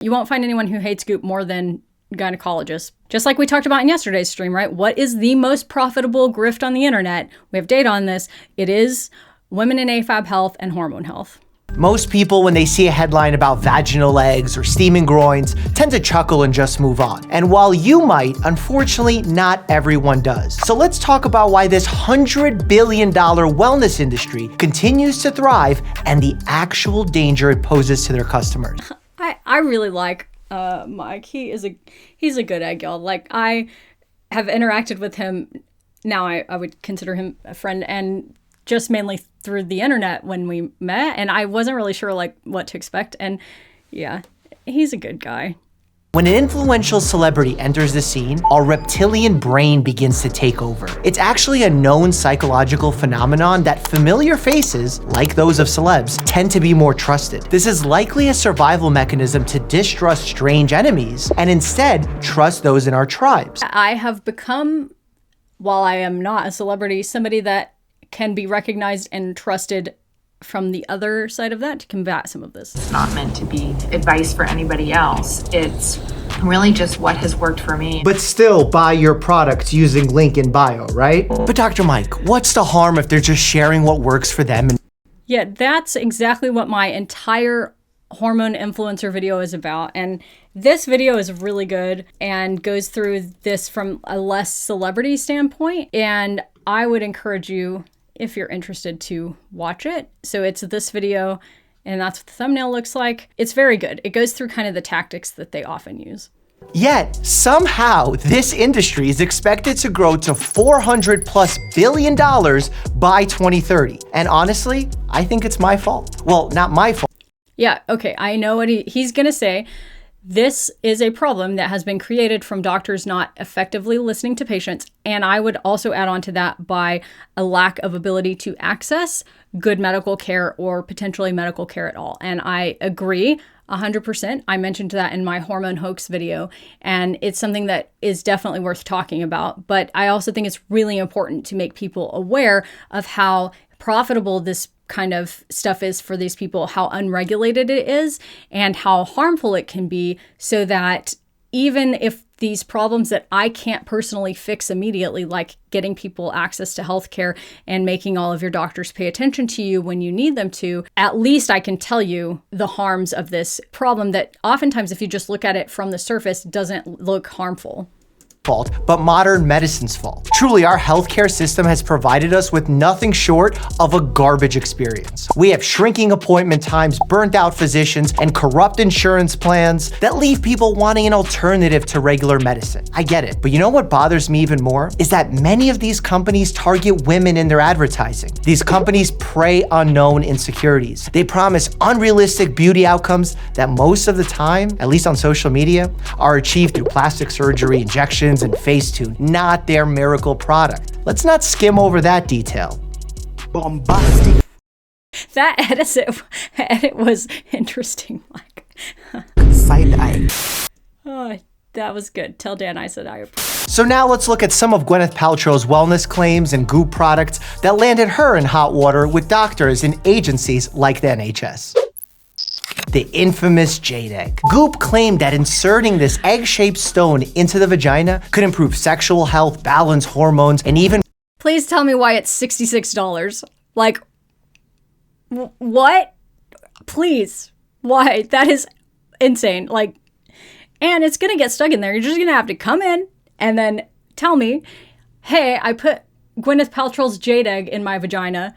You won't find anyone who hates GOOP more than gynecologists. Just like we talked about in yesterday's stream, right? What is the most profitable grift on the internet? We have data on this. It is women in AFAB health and hormone health. Most people, when they see a headline about vaginal legs or steaming groins, tend to chuckle and just move on. And while you might, unfortunately, not everyone does. So let's talk about why this $100 billion wellness industry continues to thrive and the actual danger it poses to their customers. I really like Mike. He's a good egg, y'all. Like, I have interacted with him. Now I would consider him a friend, and just mainly through the internet when we met, and I wasn't really sure like what to expect. And yeah, he's a good guy. When an influential celebrity enters the scene, our reptilian brain begins to take over. It's actually a known psychological phenomenon that familiar faces, like those of celebs, tend to be more trusted. This is likely a survival mechanism to distrust strange enemies and instead trust those in our tribes. I have become, while I am not a celebrity, somebody that can be recognized and trusted from the other side of that to combat some of this. It's not meant to be advice for anybody else. It's really just what has worked for me. But still buy your products using link in bio, right? But Dr. Mike, what's the harm if they're just sharing what works for them? Yeah, that's exactly what my entire hormone influencer video is about. And this video is really good and goes through this from a less celebrity standpoint. And I would encourage you, if you're interested, to watch it. So it's this video, and that's what the thumbnail looks like. It's very good. It goes through kind of the tactics that they often use. Yet, somehow, this industry is expected to grow to $400+ billion by 2030. And honestly, I think it's my fault. Well, not my fault. Yeah, okay, I know what he's gonna say. This is a problem that has been created from doctors not effectively listening to patients. And I would also add on to that by a lack of ability to access good medical care or potentially medical care at all. And I agree 100%. I mentioned that in my hormone hoax video, and it's something that is definitely worth talking about. But I also think it's really important to make people aware of how profitable this kind of stuff is for these people, how unregulated it is, and how harmful it can be, so that even if these problems that I can't personally fix immediately, like getting people access to healthcare and making all of your doctors pay attention to you when you need them to, at least I can tell you the harms of this problem that oftentimes, if you just look at it from the surface, doesn't look harmful. Fault, but modern medicine's fault. Truly, our healthcare system has provided us with nothing short of a garbage experience. We have shrinking appointment times, burnt out physicians, and corrupt insurance plans that leave people wanting an alternative to regular medicine. I get it, but you know what bothers me even more? Is that many of these companies target women in their advertising. These companies prey on known insecurities. They promise unrealistic beauty outcomes that most of the time, at least on social media, are achieved through plastic surgery, injections, and Facetune, not their miracle product. Let's not skim over that detail. Bombastic. That edit was interesting, Mike. Side eye. Oh, that was good. Tell Dan I said I approve. So now let's look at some of Gwyneth Paltrow's wellness claims and GOOP products that landed her in hot water with doctors and agencies like the NHS. The infamous jade egg. GOOP claimed that inserting this egg-shaped stone into the vagina could improve sexual health, balance hormones, and even— Please tell me why it's $66. Like, what? Please. Why? That is insane. Like, and it's gonna get stuck in there. You're just gonna have to come in and then tell me, hey, I put Gwyneth Paltrow's jade egg in my vagina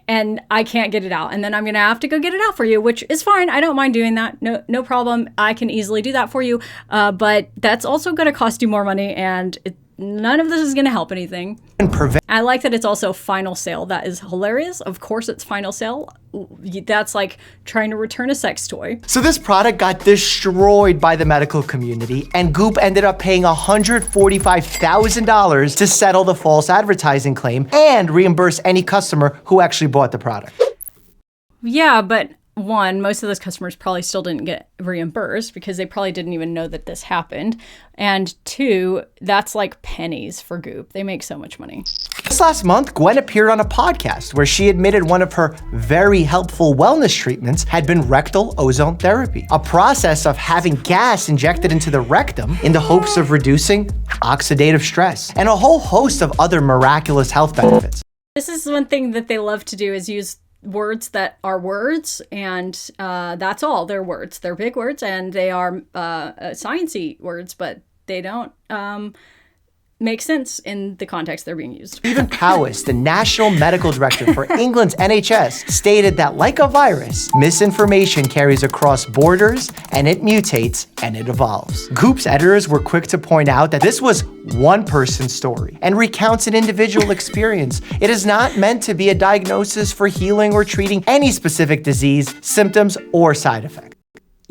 and I can't get it out. And then I'm going to have to go get it out for you, which is fine. I don't mind doing that. No problem. I can easily do that for you. But that's also going to cost you more money, and none of this is going to help anything. I like that it's also final sale. That is hilarious. Of course it's final sale. That's like trying to return a sex toy. So this product got destroyed by the medical community, and GOOP ended up paying $145,000 to settle the false advertising claim and reimburse any customer who actually bought the product. Yeah, but one, most of those customers probably still didn't get reimbursed because they probably didn't even know that this happened. And two, that's like pennies for GOOP. They make so much money. Just last month, Gwen appeared on a podcast where she admitted one of her very helpful wellness treatments had been rectal ozone therapy, a process of having gas injected into the rectum in the hopes of reducing oxidative stress, and a whole host of other miraculous health benefits. This is one thing that they love to do, is use words that are words, and that's all. They're words. They're big words, and they are sciencey words, but they don't make sense in the context they're being used. Stephen Powis, the National Medical Director for England's NHS, stated that like a virus, misinformation carries across borders, and it mutates, and it evolves. GOOP's editors were quick to point out that this was one person's story and recounts an individual experience. It is not meant to be a diagnosis for healing or treating any specific disease, symptoms, or side effect.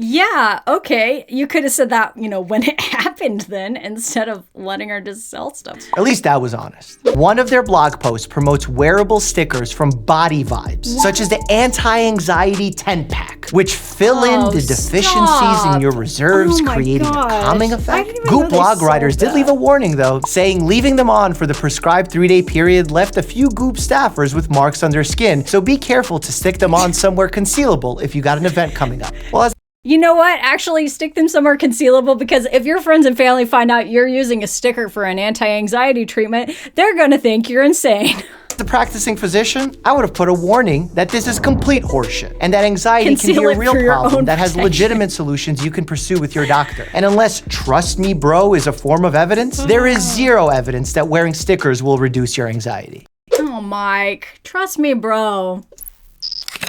Yeah, okay. You could have said that, when it happened then, instead of letting her just sell stuff. At least that was honest. One of their blog posts promotes wearable stickers from Body Vibes, such as the anti-anxiety 10-pack, which fill in the deficiencies in your reserves, creating a calming effect. Goop blog writers did leave a warning, though, saying leaving them on for the prescribed 3-day period left a few Goop staffers with marks on their skin, so be careful to stick them on somewhere concealable if you got an event coming up. Well, you know what? Actually, stick them somewhere concealable, because if your friends and family find out you're using a sticker for an anti-anxiety treatment, they're going to think you're insane. As a practicing physician, I would have put a warning that this is complete horseshit and that anxiety can be a real problem that has legitimate solutions you can pursue with your doctor. And unless trust me bro is a form of evidence, there is zero evidence that wearing stickers will reduce your anxiety. Oh, Mike, trust me bro.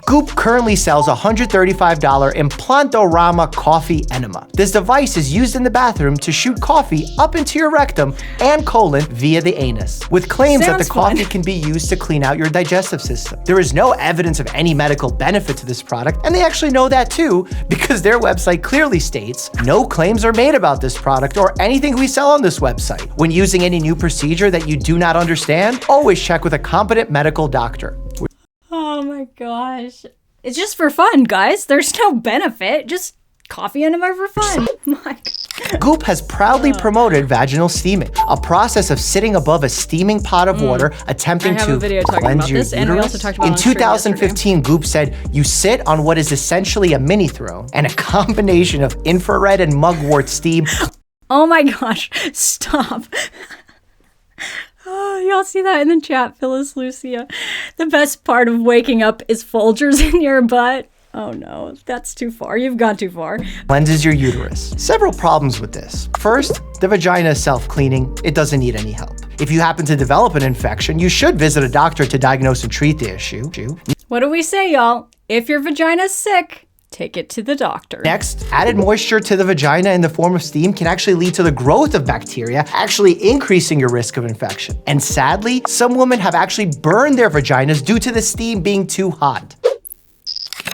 Goop currently sells a $135 Implantorama coffee enema. This device is used in the bathroom to shoot coffee up into your rectum and colon via the anus, with claims that the coffee can be used to clean out your digestive system. There is no evidence of any medical benefit to this product, and they actually know that too, because their website clearly states, no claims are made about this product or anything we sell on this website. When using any new procedure that you do not understand, always check with a competent medical doctor. Oh my gosh. It's just for fun, guys. There's no benefit. Just coffee enema for fun. Goop has proudly promoted vaginal steaming, a process of sitting above a steaming pot of water, attempting to cleanse your uterus. In 2015, Goop said, you sit on what is essentially a mini throne and a combination of infrared and mugwort steam. Oh my gosh, stop. Oh, y'all see that in the chat, Phyllis Lucia. The best part of waking up is Folgers in your butt. Oh no, that's too far. You've gone too far. Cleanses your uterus. Several problems with this. First, the vagina is self-cleaning. It doesn't need any help. If you happen to develop an infection, you should visit a doctor to diagnose and treat the issue. What do we say, y'all? If your vagina's sick, take it to the doctor. Next, added moisture to the vagina in the form of steam can actually lead to the growth of bacteria, actually increasing your risk of infection. And sadly, some women have actually burned their vaginas due to the steam being too hot.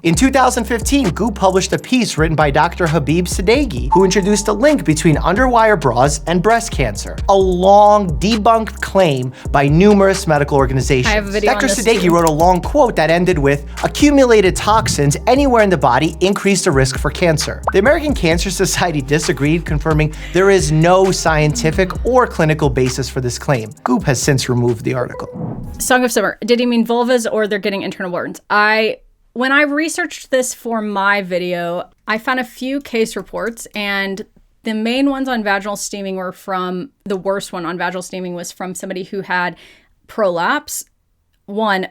In 2015, Goop published a piece written by Dr. Habib Sadeghi, who introduced a link between underwire bras and breast cancer, a long debunked claim by numerous medical organizations. I have a video Dr. on this Sadeghi too. wrote a long quote that ended with, accumulated toxins anywhere in the body increase the risk for cancer. The American Cancer Society disagreed, confirming there is no scientific or clinical basis for this claim. Goop has since removed the article. Song of Summer. Did he mean vulvas or they're getting internal organs? When I researched this for my video, I found a few case reports, and the main ones on vaginal steaming were from, the worst one on vaginal steaming was from somebody who had prolapse.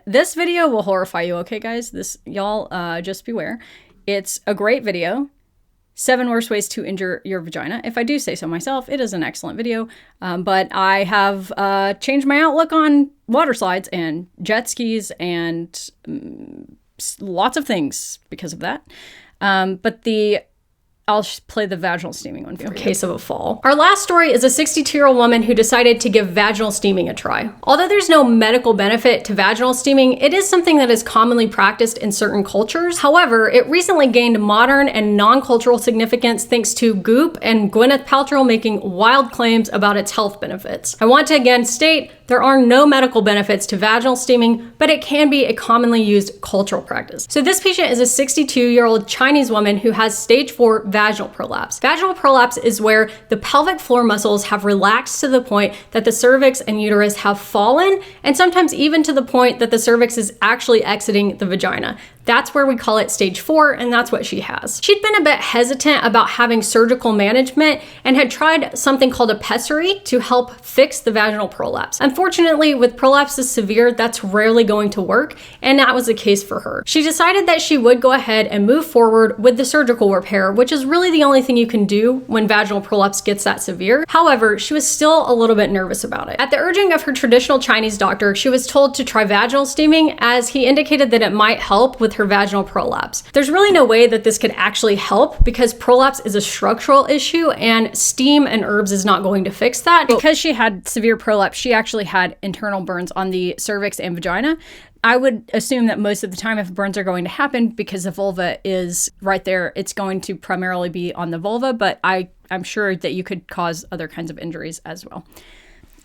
This video will horrify you, okay guys? Y'all just beware. It's a great video. 7 worst ways to injure your vagina. If I do say so myself, it is an excellent video, but I have changed my outlook on water slides and jet skis and lots of things because of that. I'll play the vaginal steaming one for you. In case of a fall. Our last story is a 62-year-old woman who decided to give vaginal steaming a try. Although there's no medical benefit to vaginal steaming, it is something that is commonly practiced in certain cultures. However, it recently gained modern and non-cultural significance thanks to Goop and Gwyneth Paltrow making wild claims about its health benefits. I want to again state, There are no medical benefits to vaginal steaming, but it can be a commonly used cultural practice. So this patient is a 62-year-old Chinese woman who has stage 4 vaginal prolapse. Vaginal prolapse is where the pelvic floor muscles have relaxed to the point that the cervix and uterus have fallen, and sometimes even to the point that the cervix is actually exiting the vagina. That's where we call it stage 4, and that's what she has. She'd been a bit hesitant about having surgical management and had tried something called a pessary to help fix the vaginal prolapse. Unfortunately, with prolapse is severe, that's rarely going to work, and that was the case for her. She decided that she would go ahead and move forward with the surgical repair, which is really the only thing you can do when vaginal prolapse gets that severe. However, she was still a little bit nervous about it. At the urging of her traditional Chinese doctor, she was told to try vaginal steaming, as he indicated that it might help with her vaginal prolapse. There's really no way that this could actually help because prolapse is a structural issue and steam and herbs is not going to fix that. Because she had severe prolapse, she actually had internal burns on the cervix and vagina. I would assume that most of the time if burns are going to happen, because the vulva is right there, it's going to primarily be on the vulva, but I'm sure that you could cause other kinds of injuries as well.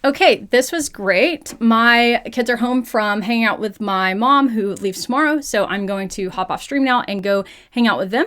Okay, this was great. My kids are home from hanging out with my mom who leaves tomorrow, so I'm going to hop off stream now and go hang out with them.